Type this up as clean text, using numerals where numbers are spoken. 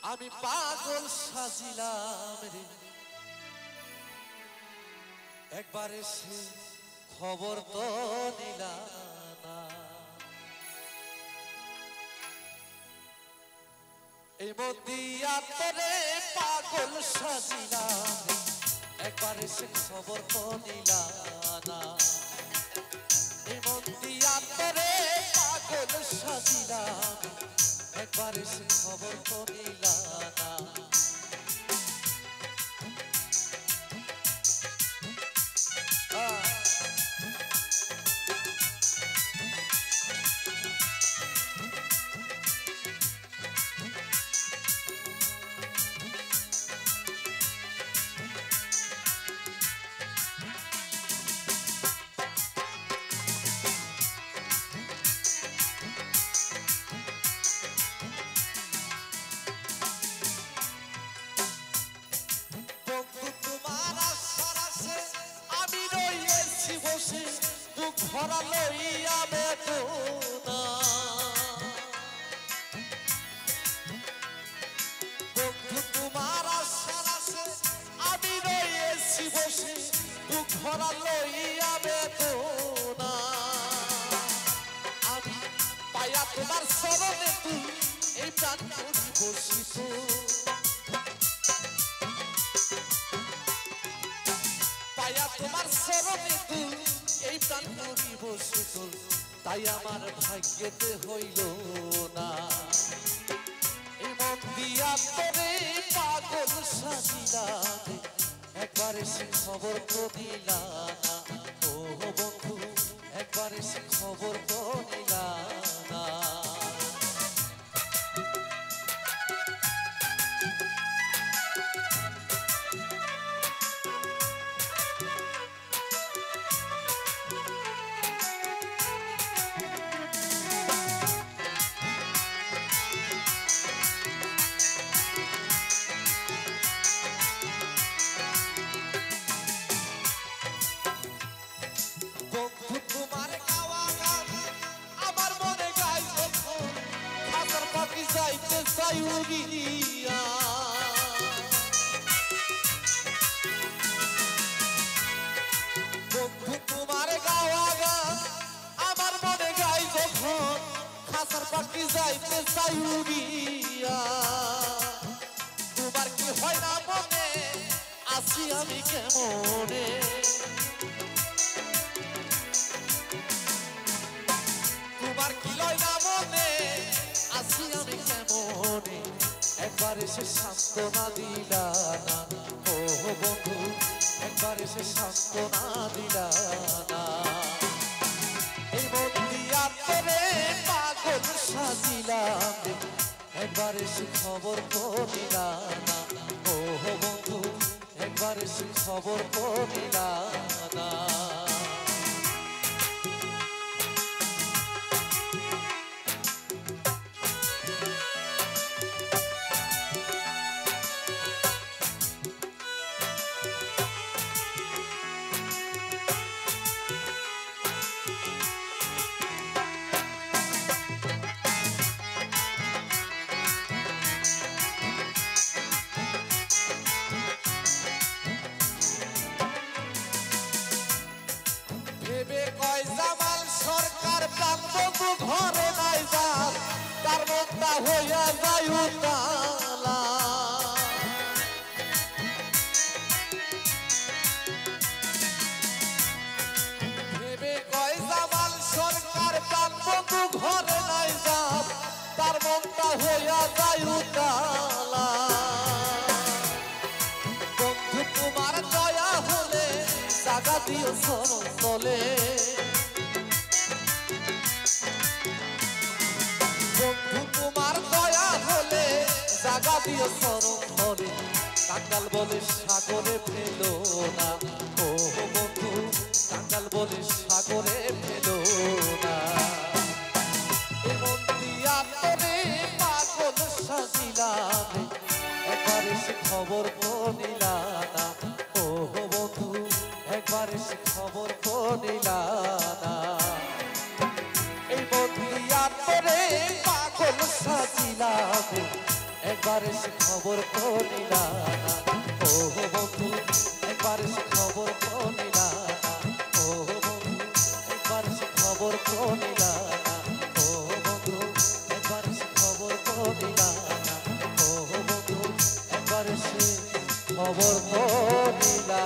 আমি পাগল সাজিলাম রে একবার এসে খবর তো নিলা না এই মদিয়া তোরে পাগল সাজিলাম একবার এসে খবর তো নিলা না এই মদিয়া তোরে পাগল সাজিলাম একবার এসে খবর তো নিলা না ভরা লইয়া বেদনা বন্ধু তোমার আশার আছে আমি রয়েছি বসে বুক ভরা লইয়া বেদনা আমি পায়া তোমার চরণে তুই এই প্রাণ করি বসিত পায়া তোমার চরণে তুই এই প্রাণ করিব শীতল তাই আমার ভাগ্যেতে হইল না এই মন দিয়া তোরে পাগল সাজিলাম একবার এসে খবর তো দিলা না ও বন্ধু একবার এসে খবর তো দিলা না যাইতে চাই উড়িয়া বন্ধু তোমার গাওয়া গান আমার মনে গাই যখন খাসার পাখি যাইতে চাই উড়িয়া তোমার কি হয় না মনে আছি আমি কেমনে তোমার কি লয় না মনে আসি আমি কেমনে একবার এসে সান্ত্বনা দিলা না ও বন্ধু একবার এসে সান্ত্বনা দিলা না এই মন দিয়া তোরে পাগল সাজিলাম একবার এসে খবর তো দিলা না ও বন্ধু একবার এসে খবর তো দিলা না ঘরে নাই যান তার মনটা হইয়া যায় উতালা ভেবে কয় জামাল সরকার প্রাণ বন্ধু ঘরে নাই যান তার মনটা হইয়া যায় উতালা বন্ধু তোমার দয়া হলে জাগা দিও চরণ তলে বন্ধু তোমার দয়া হলে জাগা দিও চরণ ধরে কাঙ্গাল বলে সাগরে ফেলো না ও বন্ধু কাঙ্গাল বলে সাগরে ফেলো না এই মন দিয়া তোরে পাগল সাজিলাম একবার এসে খবর তো নিলা না ও বন্ধু একবার এসে খবর তো নিলা না এই মন দিয়া তোরে পাগল সাজিলাম একবার সে খবর তো নিলা না ও বন্ধু একবার সে খবর তো নিলা না ও বন্ধু একবার সে খবর তো নিলা না ও বন্ধু একবার সে খবর তো নিলা না ও বন্ধু একবার সে খবর তো নিলা